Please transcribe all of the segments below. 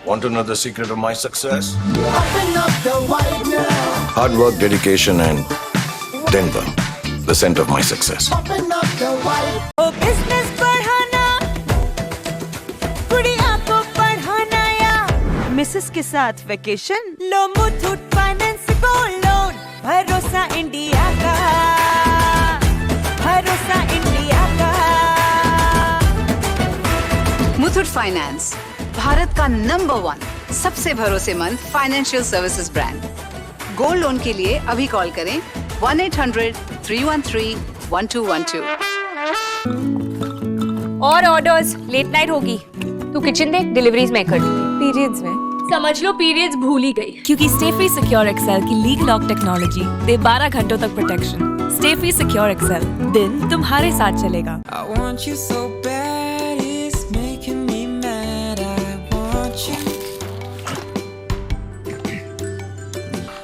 Want to know the secret of my success? Open up the white now. Hard work, dedication, and Denver, the center of my success. Open up the white. ओ business बढ़ाना, गुड़िया को पढ़ाना या Mrs के साथ vacation, लो Muthoot finance gold loan, भरोसा इंडिया का, भरोसा इंडिया का। मुथूट फाइनेंस, भारत का नंबर 1 सबसे भरोसेमंद financial services brand. Gold loan के लिए अभी कॉल करें 1-800-313-1212। और ऑर्डर्स, लेट नाइट होगी। तू किचन देख, डिलीवरीज मैं कर दूंगी। पीरियड्स में समझ लो पीरियड्स भूल ही गई। क्योंकि स्टे फ्री सिक्योर एक्सेल की लीग लॉक टेक्नोलॉजी दे 12 घंटों तक protection. Stayfree Secure XL, दिन तुम्हारे साथ चलेगा। I want you so bad, it's making me mad. I want you.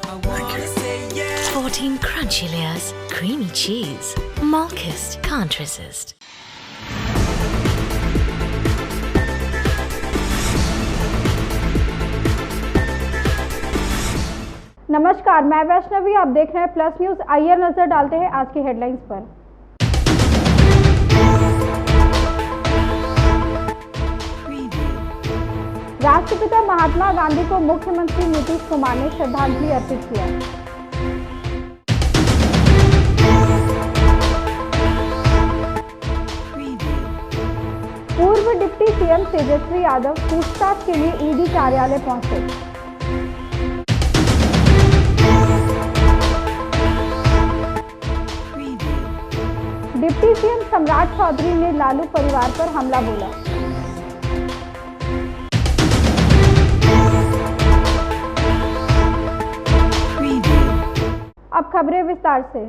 I wanna say yes. 14 crunchy layers, creamy cheese. Malkist can't resist. नमस्कार, मैं वैष्णवी, आप देख रहे हैं प्लस न्यूज। आइए नजर डालते हैं आज की हेडलाइंस पर। राष्ट्रपिता महात्मा गांधी को मुख्यमंत्री नीतीश कुमार ने श्रद्धांजलि अर्पित किया। पूर्व डिप्टी सीएम तेजस्वी यादव पूछताछ के लिए ईडी कार्यालय पहुंचे। डिप्टी सीएम सम्राट चौधरी ने लालू परिवार पर हमला बोला। अब खबरें विस्तार से।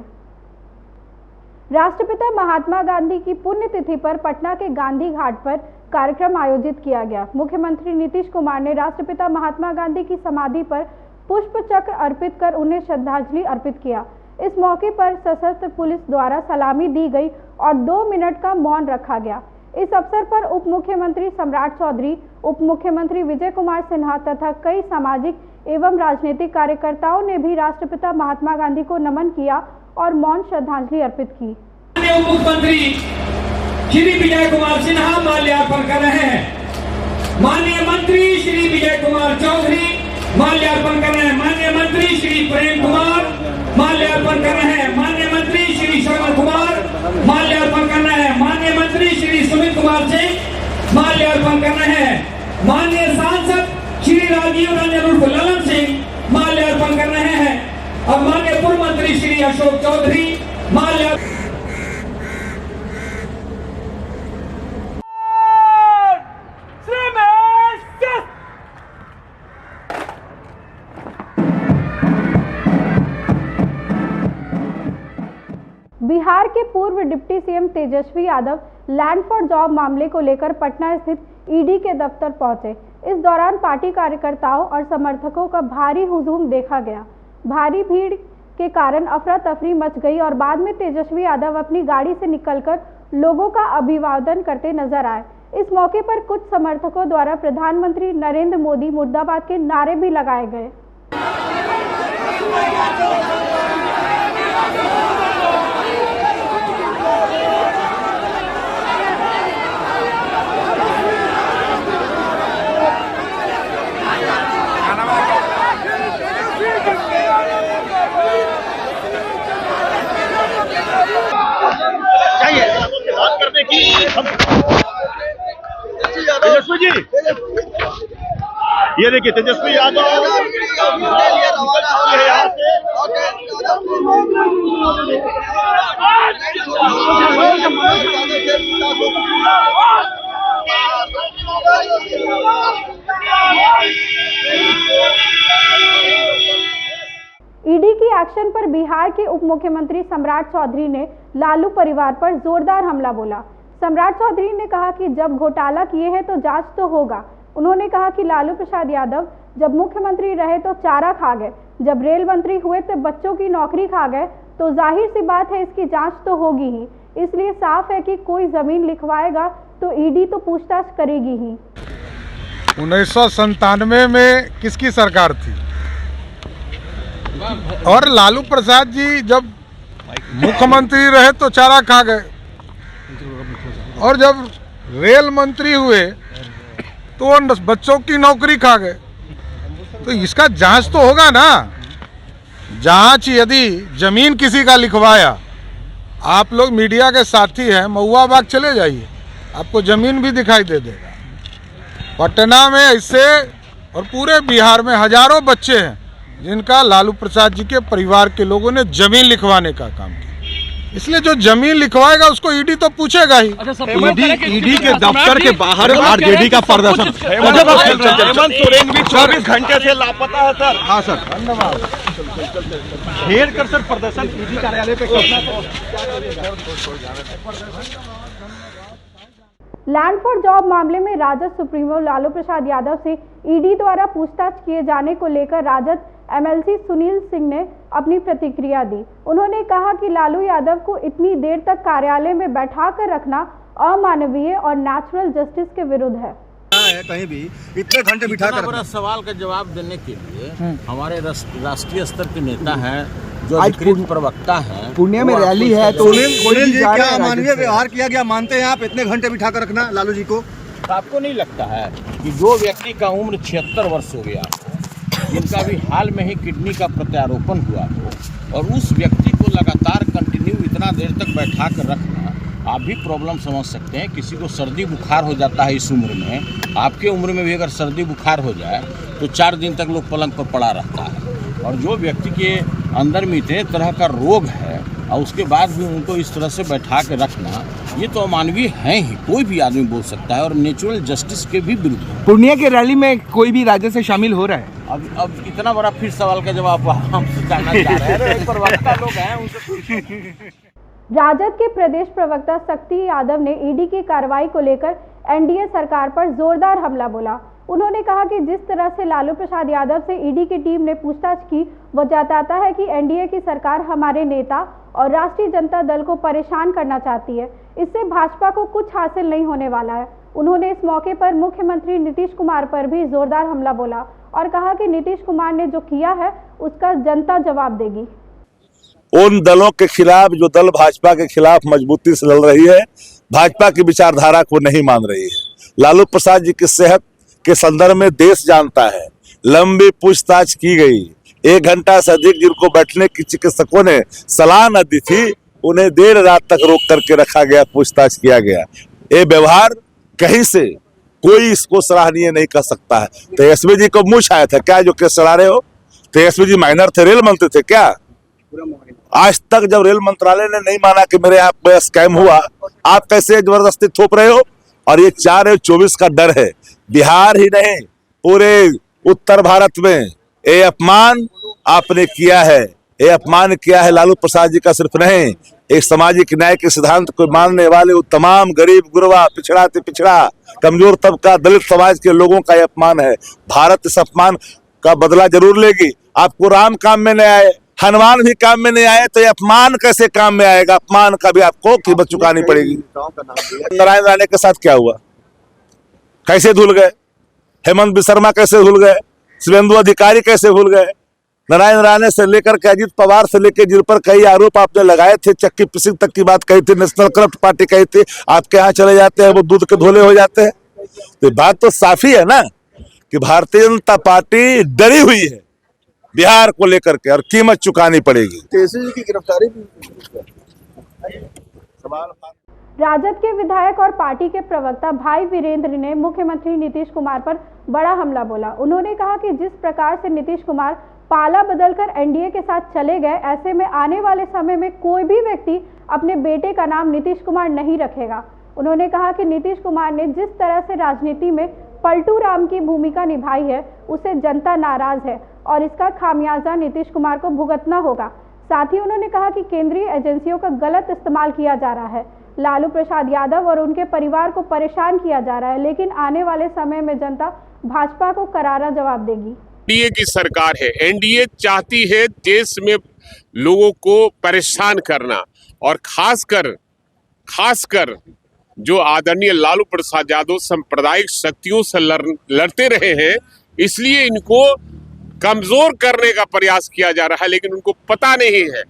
राष्ट्रपिता महात्मा गांधी की पुण्यतिथि पर पटना के गांधी घाट पर कार्यक्रम आयोजित किया गया। मुख्यमंत्री नीतीश कुमार ने राष्ट्रपिता महात्मा गांधी की समाधि पर पुष्प चक्र अर्पित कर उन्हें श्रद्धांजलि अर्पित किया। इस मौके पर सशस्त्र पुलिस द्वारा सलामी दी गई और 2 मिनट का मौन रखा गया। इस अवसर पर उप मुख्यमंत्री सम्राट चौधरी, उप मुख्यमंत्री विजय कुमार सिन्हा तथा कई सामाजिक एवं राजनीतिक कार्यकर्ताओं ने भी राष्ट्रपिता महात्मा गांधी को नमन किया और मौन श्रद्धांजलि अर्पित की। उप मुख्यमंत्री श्री विजय कुमार सिन्हा माल्यार्पण कर रहे हैं। माननीय मंत्री श्री विजय कुमार चौधरी माल्यार्पण कर रहे हैं। माननीय मंत्री श्री प्रेम कुमार माल्यार्पण कर रहे हैं। माननीय मंत्री श्री श्रवण कुमार माल्यार्पण कर रहे हैं। माननीय मंत्री श्री सुमित कुमार सिंह माल्यार्पण कर रहे हैं। माननीय सांसद श्री राजीव रंजन उर्फ ललन सिंह माल्यार्पण कर रहे हैं। और माननीय पूर्व मंत्री श्री अशोक चौधरी माल्यार्पण। बिहार के पूर्व deputy CM Tejashwi Yadav land for job मामले को लेकर पटना स्थित ईडी के दफ्तर पहुंचे। इस दौरान पार्टी कार्यकर्ताओं और समर्थकों का भारी हुजूम देखा गया। भारी भीड़ के कारण अफरा तफरी मच गई और बाद में तेजस्वी यादव अपनी गाड़ी से निकलकर लोगों का अभिवादन करते नजर आए। इस मौके पर कुछ समर्थकों द्वारा प्रधानमंत्री नरेंद्र मोदी मुर्दाबाद के नारे भी लगाए गए। तेजस्वी जी, ये देखिए तेजस्वी यादव ईडी की एक्शन पर बिहार के उप मुख्यमंत्री सम्राट चौधरी ने लालू परिवार पर जोरदार हमला बोला। सम्राट चौधरी ने कहा कि जब घोटाला किए हैं तो जांच तो होगा। उन्होंने कहा कि लालू प्रसाद यादव जब मुख्यमंत्री रहे तो चारा खा गए, जब रेल मंत्री हुए तो बच्चों की नौकरी खा गए, तो जाहिर सी बात है इसकी जांच तो होगी ही। इसलिए साफ है कि कोई जमीन लिखवाएगा तो ईडी तो पूछताछ करेगी ही। 1997 में किसकी सरकार थी? और लालू प्रसाद जी जब मुख्यमंत्री रहे तो चारा खा गए, और जब रेल मंत्री हुए तो बच्चों की नौकरी खा गए। तो इसका जांच तो होगा ना। जांच यदि जमीन किसी का लिखवाया, आप लोग मीडिया के साथी हैं, महुआ बाग चले जाइए, आपको जमीन भी दिखाई दे देगा। पटना में ऐसे और पूरे बिहार में हजारों बच्चे हैं जिनका लालू प्रसाद जी के परिवार के लोगों ने जमीन लिखवाने का काम किया। इसलिए जो जमीन लिखवाएगा उसको ईडी तो पूछेगा ही। ईडी के दफ्तर के बाहर आरजेडी का प्रदर्शन। हेमंत सोरेन भी 24 घंटे से लापता है सर। हाँ सर, धन्यवाद। घेर कर सर प्रदर्शन ईडी कार्यालय पे करना। लैंड फॉर जॉब मामले में राजद सुप्रीमो लालू प्रसाद यादव से ईडी द्वारा पूछताछ किए जाने को लेकर राजद एमएलसी सुनील सिंह ने अपनी प्रतिक्रिया दी। उन्होंने कहा कि लालू यादव को इतनी देर तक कार्यालय में बैठा कर रखना अमानवीय और नेचुरल जस्टिस के विरुद्ध है। कहीं भी इतने घंटे बिठा कर सवाल का जवाब देने के लिए हमारे राष्ट्रीय स्तर के नेता हैं, जो अधिकृत प्रवक्ता हैं। पूर्णिया में रैली है तो जी क्या अमानवीय व्यवहार किया गया मानते हैं आप? इतने घंटे बिठा कर रखना लालू जी को? आपको नहीं लगता है कि जो व्यक्ति का उम्र 76 वर्ष हो गया, जिनका भी हाल में ही किडनी का प्रत्यारोपण हुआ हो, और उस व्यक्ति को लगातार कंटिन्यू इतना देर तक बैठा कर रखना, आप भी प्रॉब्लम समझ सकते हैं। किसी को सर्दी बुखार हो जाता है इस उम्र में, आपके उम्र में भी अगर सर्दी बुखार हो जाए तो 4 दिन तक लोग पलंग पर पड़ा रहता है। और जो व्यक्ति के अंदर में इतने तरह का रोग है और उसके बाद भी उनको इस तरह से बैठा के रखना, ये तो अमानवीय है ही, कोई भी आदमी बोल सकता है, और नेचुरल जस्टिस के भी विरुद्ध है। पूर्णिया की रैली में कोई भी राज्य से शामिल हो रहा है? अब इतना बड़ा फिर सवाल का जवाब हम जानना चाह रहे हैं। प्रवक्ता लोग हैं उनसे। राजद के प्रदेश प्रवक्ता शक्ति यादव ने ईडी की कार्रवाई को लेकर एनडीए सरकार पर जोरदार हमला बोला। उन्होंने कहा कि जिस तरह से लालू प्रसाद यादव से ईडी की टीम ने पूछताछ की, वो जताता है कि एनडीए की सरकार हमारे नेता और राष्ट्रीय जनता दल को परेशान करना चाहती है। इससे भाजपा को कुछ हासिल नहीं होने वाला है। उन्होंने इस मौके पर मुख्यमंत्री नीतीश कुमार पर भी जोरदार हमला बोला और कहा कि नीतीश कुमार ने जो किया है उसका जनता जवाब देगी। उन दलों के खिलाफ जो दल भाजपा के खिलाफ मजबूती से लड़ रही है, भाजपा की विचारधारा को नहीं मान रही है। लालू प्रसाद जी की सेहत के संदर्भ में देश जानता है। लंबी पूछताछ की गई, 1 घंटा से अधिक जिनको बैठने की चिकित्सकों ने सलाह न दी थी, उन्हें देर रात तक रोक करके रखा गया, पूछताछ किया गया। ये व्यवहार कहीं से कोई इसको सराहनीय नहीं कर सकता है। तेजस्वी जी को मुँह छाया था क्या जो केस चला रहे हो? तेजस्वी जी माइनर थे, रेल मंत्री थे क्या? आज तक जब रेल मंत्रालय ने नहीं माना कि मेरे यहाँ पे स्कैम हुआ, आप कैसे जबरदस्ती थोप रहे हो? और ये 4/24 का डर है। बिहार ही नहीं, पूरे उत्तर भारत में ये अपमान आपने किया है। ये अपमान किया है लालू प्रसाद जी का सिर्फ नहीं, एक सामाजिक न्याय के सिद्धांत को मानने वाले वो तमाम गरीब गुरबा, पिछड़ा से पिछड़ा, कमजोर तबका, दलित समाज के लोगों का ये अपमान है। भारत इस अपमान का बदला जरूर लेगी। आपको राम काम में नहीं आए, हनुमान भी काम में नहीं आए, तो ये अपमान कैसे काम में आएगा? अपमान का भी आपको कीमत चुकानी पड़ेगी। नारायण राणे के साथ क्या हुआ? कैसे धुल गए? हेमंत शर्मा कैसे भूल गए? शुभेंदु अधिकारी कैसे भूल गए? नारायण राणे से लेकर के अजीत पवार से लेकर जिन पर कई आरोप आपने लगाए थे, चक्की पिसिंग तक की बात कही थी, नेशनल करप्ट पार्टी कही थी, आपके यहाँ चले जाते हैं वो दूध के धोले हो जाते हैं। तो बात तो साफी है ना कि भारतीय जनता पार्टी डरी हुई है बिहार को लेकर के, और कीमत चुकानी पड़ेगी। तेजस्वी जी की गिरफ्तारी राजद के विधायक और पार्टी के प्रवक्ता भाई वीरेंद्र ने मुख्यमंत्री नीतीश कुमार पर बड़ा हमला बोला। उन्होंने कहा कि जिस प्रकार से नीतीश कुमार पाला बदलकर एनडीए के साथ चले गए, ऐसे में आने वाले समय में कोई भी व्यक्ति अपने बेटे का नाम नीतीश कुमार नहीं रखेगा। उन्होंने कहा कि नीतीश कुमार ने जिस तरह से राजनीति में पलटू राम की भूमिका निभाई है, उससे जनता नाराज है और इसका खामियाजा नीतीश कुमार को भुगतना होगा। साथ ही उन्होंने कहा कि केंद्रीय एजेंसियों का गलत इस्तेमाल किया जा रहा है, लालू प्रसाद यादव और उनके परिवार को परेशान किया जा रहा है, लेकिन आने वाले समय में जनता भाजपा को करारा जवाब देगी। एनडीए की सरकार है, एनडीए चाहती है देश में लोगों को परेशान करना, और खासकर जो आदरणीय लालू प्रसाद यादव सांप्रदायिक शक्तियों से लड़ते रहे हैं, इसलिए इनको कमजोर करने का प्रयास किया जा रहा है। लेकिन उनको पता नहीं है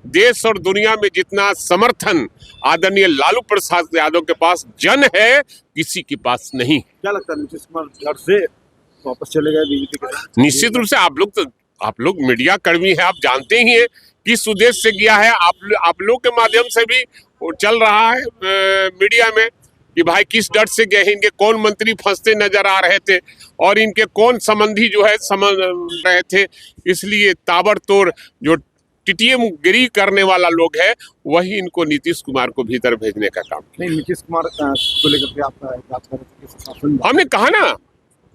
देश और दुनिया में जितना समर्थन आदरणीय लालू प्रसाद यादव के पास जन है, किसी के पास नहीं। क्या लगता है नीतीश कुमार घर से वापस चले गए बीजेपी के साथ? निश्चित रूप से आप लोग मीडिया कर्मी हैं, आप जानते ही हैं किस उद्देश्य से किया है। आप लोग के माध्यम से भी चल रहा है मीडिया में कि भाई किस डर से गए, इनके कौन मंत्री फंसते नजर आ रहे थे और इनके कौन संबंधी जो है समझ रहे थे। इसलिए ताबड़तोड़ जो टीटीएम गिरी करने वाला लोग है, वही इनको नीतीश कुमार को भीतर भेजने का काम। नहीं, नीतीश कुमार को लेकर के आप बात कर रहे थे। हमने कहा ना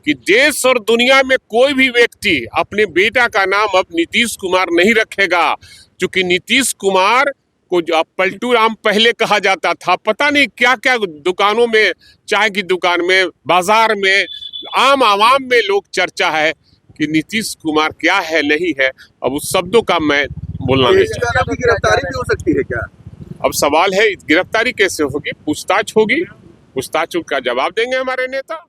कि देश और दुनिया में कोई भी व्यक्ति अपने बेटा का नाम अब नीतीश कुमार नहीं रखेगा, क्योंकि नीतीश कुमार को जो पलटू राम पहले कहा जाता था। पता नहीं क्या क्या दुकानों में, चाय की दुकान में, बाजार में, आम आवाम में लोग चर्चा है कि नीतीश कुमार क्या है नहीं है। अब उस शब्दों का मैं बोलना नहीं चाहता। गिरफ्तारी भी हो सकती है क्या? अब सवाल है गिरफ्तारी कैसे होगी, पूछताछ होगी, पूछताछ का जवाब देंगे हमारे नेता।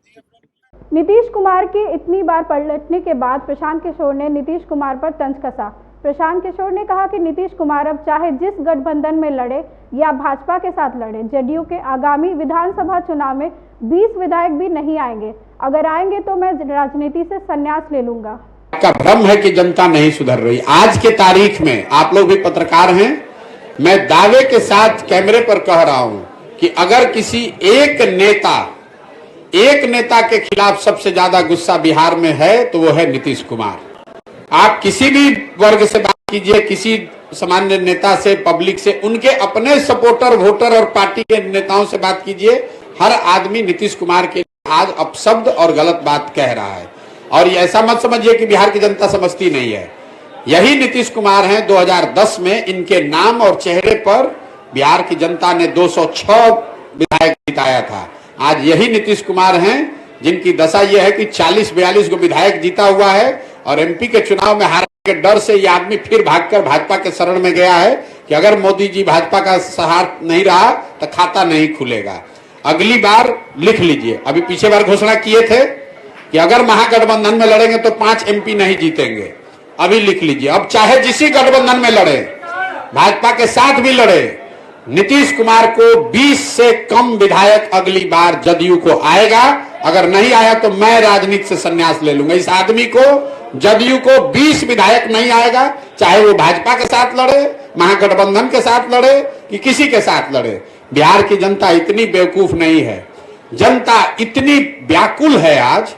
नीतीश कुमार के इतनी बार पलटने के बाद प्रशांत किशोर ने नीतीश कुमार पर तंज कसा। प्रशांत किशोर ने कहा कि नीतीश कुमार अब चाहे जिस गठबंधन में लड़े या भाजपा के साथ लड़े, जदयू के आगामी विधानसभा चुनाव में 20 विधायक भी नहीं आएंगे। अगर आएंगे तो मैं राजनीति से संन्यास ले लूंगा। का भ्रम है कि जनता नहीं सुधर रही। आज के तारीख में आप लोग भी पत्रकार हैं, मैं दावे के साथ कैमरे पर कह रहा हूं कि अगर किसी एक नेता के खिलाफ सबसे ज्यादा गुस्सा बिहार में है तो वो है नीतीश कुमार। आप किसी भी वर्ग से बात कीजिए, किसी सामान्य नेता से, पब्लिक से, उनके अपने सपोर्टर, वोटर और पार्टी के नेताओं से बात कीजिए, हर आदमी नीतीश कुमार के आज अपशब्द और गलत बात कह रहा है। और ये ऐसा मत समझिए कि बिहार की जनता समझती नहीं है। यही नीतीश कुमार हैं, 2010 में इनके नाम और चेहरे पर बिहार की जनता ने 206 विधायक जिताया था। आज यही नीतीश कुमार हैं जिनकी दशा यह है कि 40-42 को विधायक जीता हुआ है और एमपी के चुनाव में हारने के डर से ये आदमी फिर भागकर भाजपा के शरण में गया है कि अगर मोदी जी भाजपा का सहारा नहीं रहा तो खाता नहीं खुलेगा। अगली बार लिख लीजिए, अभी पीछे बार घोषणा किए थे कि अगर महागठबंधन में लड़ेंगे तो 5 एमपी नहीं जीतेंगे। अभी लिख लीजिए, अब चाहे जिसी गठबंधन में लड़े, भाजपा के साथ भी लड़े, नीतीश कुमार को 20 से कम विधायक अगली बार जदयू को आएगा। अगर नहीं आया तो मैं राजनीति से संन्यास ले लूंगा। इस आदमी को, जदयू को 20 विधायक नहीं आएगा, चाहे वो भाजपा के साथ लड़े, महागठबंधन के साथ लड़े कि किसी के साथ लड़े। बिहार की जनता इतनी बेवकूफ नहीं है, जनता इतनी व्याकुल है आज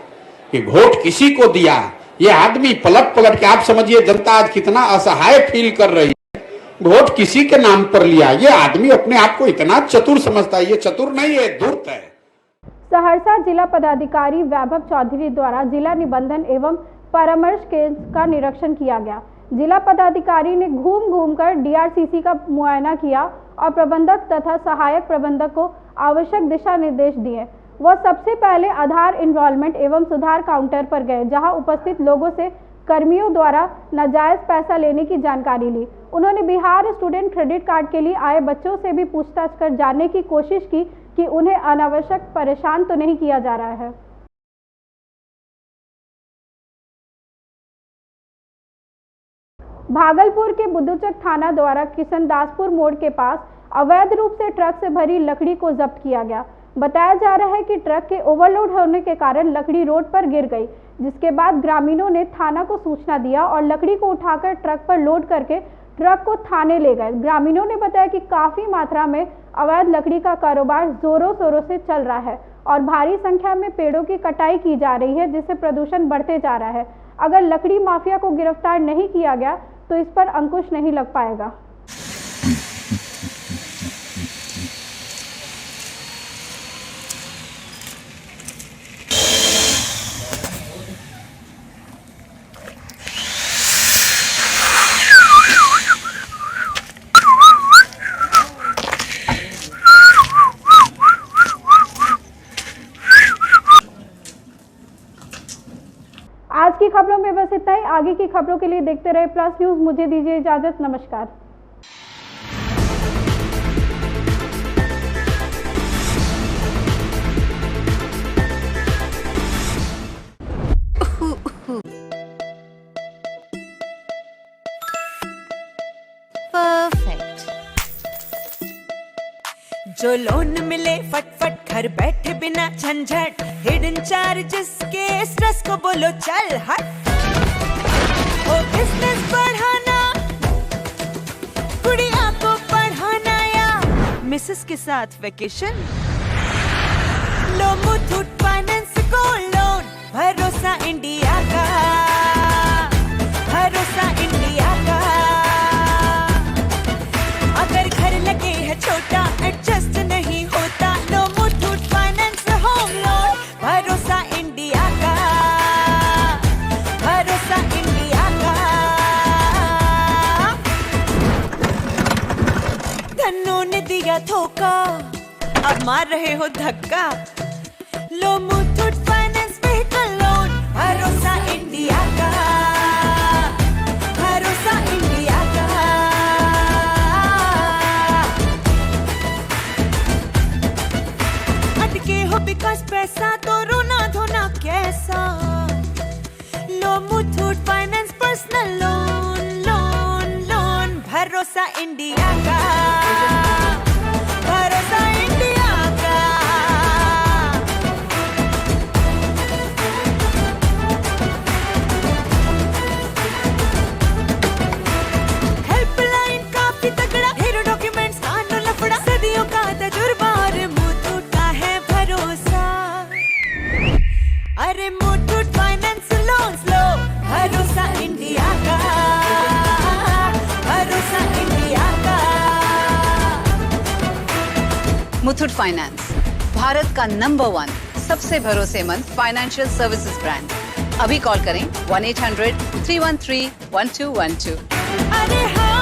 कि वोट किसी को दिया। ये आदमी पलट पलट के, आप समझिए जनता आज कितना असहाय फील कर रही है, वोट किसी के नाम पर लिया। ये आदमी अपने आप को इतना चतुर समझता है, ये चतुर नहीं है, धूर्त है। सहरसा जिला पदाधिकारी वैभव चौधरी द्वारा जिला निबंधन एवं परामर्श केंद्र का निरीक्षण किया गया। जिला पदाधिकारी ने घूम घूम कर डीआरसीसी का मुआयना किया और प्रबंधक तथा सहायक प्रबंधक को आवश्यक दिशा निर्देश दिए। वह सबसे पहले आधार इनरोलमेंट एवं सुधार काउंटर पर गए, जहां उपस्थित लोगों से कर्मियों द्वारा नाजायज पैसा लेने की जानकारी ली। उन्होंने बिहार स्टूडेंट क्रेडिट कार्ड के लिए आए बच्चों से भी पूछताछ कर जानने की कोशिश की कि उन्हें अनावश्यक परेशान तो नहीं किया जा रहा है। भागलपुर के बुद्धूचक थाना द्वारा किशनदासपुर मोड़ के पास अवैध रूप से ट्रक से भरी लकड़ी को जब्त किया गया। बताया जा रहा है कि ट्रक के ओवरलोड होने के कारण लकड़ी रोड पर गिर गई, जिसके बाद ग्रामीणों ने थाना को सूचना दिया और लकड़ी को उठाकर ट्रक पर लोड करके ट्रक को थाने ले गए। ग्रामीणों ने बताया कि काफी मात्रा में अवैध लकड़ी का कारोबार जोरों शोरों से चल रहा है और भारी संख्या में पेड़ों की कटाई की जा रही है, जिससे प्रदूषण बढ़ते जा रहा है। अगर लकड़ी माफिया को गिरफ्तार नहीं किया गया तो इस पर अंकुश नहीं लग पाएगा। आज की खबरों में बस इतना ही। आगे की खबरों के लिए देखते रहे प्लस न्यूज। मुझे दीजिए इजाजत, नमस्कार। जो लोन मिले फटफट घर बैठे बिना झंझट, हिडन चार्जेस के स्ट्रेस को बोलो चल हट। ओ बिजनेस बढ़ाना, गुड़िया को पढ़ाना या मिसेस के साथ वेकेशन, लो मुथूट फाइनेंस गोल्ड लोन, भरोसा इंडिया का, भरोसा इंडिया का। अगर घर लगे है छोटा एडजस्ट नहीं होता, लो मुथूट फाइनेंस होम लोन, भरोसा इंडिया का, भरोसा इंडिया का। धन्नो ने दिया धोखा, अब मार रहे हो धक्का, लो मुथूट फाइनेंस व्हीकल लोन, भरोसा इंडिया का, भरोसा इंडिया का। अटके हो बिकॉज पैसा तो रोना धोना कैसा, लो Muthoot finance personal loan, loan loan, भरोसा इंडिया का, भरोसा इंडिया का। हेल्पलाइन काफी तगड़ा, ढेरों डॉक्यूमेंट्स कानून लफड़ा, सदियों का तजुर्बा और मुथूट का है भरोसा। अरे मुथूट फाइनेंस लोन्स लो, भरोसा इंडिया का, भरोसा इंडिया का। मुथूट फाइनेंस, भारत का नंबर 1 सबसे भरोसेमंद फाइनेंशियल सर्विसेज ब्रांड। अभी कॉल करें 1-800-313-1212। अरे हाँ